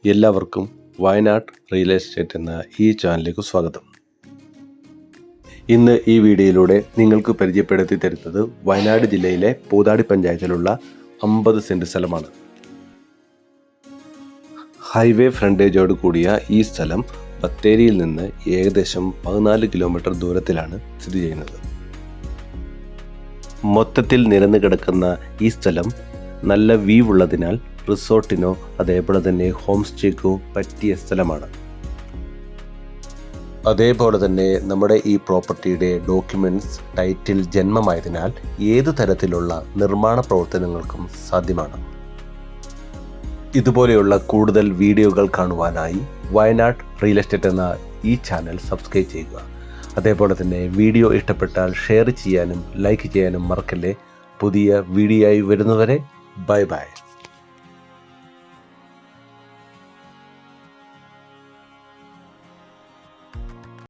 എല്ലാവർക്കും Wayanad real estate എന്ന ഈ ചാനലിലേക്ക് സ്വാഗതം. ഇന്ന് ഈ വീഡിയോയിലൂടെ നിങ്ങൾക്ക് പരിചയപ്പെടുത്തി തരുന്നത് വയനാട് ജില്ലയിലെ പൂതാടി പഞ്ചായത്തിലുള്ള 50 സെന്റ് സ്ഥലമാണ്. ഹൈവേ ഫ്രണ്ടേജോട് കൂടിയ ഈ സ്ഥലം ബത്തേരിയിൽ നിന്ന് ഏകദേശം 14 കിലോമീറ്റർ ദൂരത്തിലാണ് സ്ഥിതി ചെയ്യുന്നത്. മൊത്തത്തിൽ നിരന്നു കിടക്കുന്ന ഈ സ്ഥലം നല്ല വ്യൂ ഉള്ളതിനാൽ റിസോർട്ടിനോ അതേപോലെ തന്നെ ഹോം സ്റ്റേക്കോ പറ്റിയ സ്ഥലമാണ്. അതേപോലെ തന്നെ നമ്മുടെ ഈ പ്രോപ്പർട്ടിയുടെ ഡോക്യുമെൻറ്റ്സ് ടൈറ്റിൽ ജന്മമായതിനാൽ ഏതു തരത്തിലുള്ള നിർമ്മാണ പ്രവർത്തനങ്ങൾക്കും സാധ്യമാണ്. ഇതുപോലെയുള്ള കൂടുതൽ വീഡിയോകൾ കാണുവാനായി വയനാട് റിയൽ എസ്റ്റേറ്റ് എന്ന ഈ ചാനൽ സബ്സ്ക്രൈബ് ചെയ്യുക. അതേപോലെ തന്നെ വീഡിയോ ഇഷ്ടപ്പെട്ടാൽ ഷെയർ ചെയ്യാനും ലൈക്ക് ചെയ്യാനും മറക്കല്ലേ. പുതിയ വീഡിയോയായി വരുന്നവരെ ബൈ ബൈ.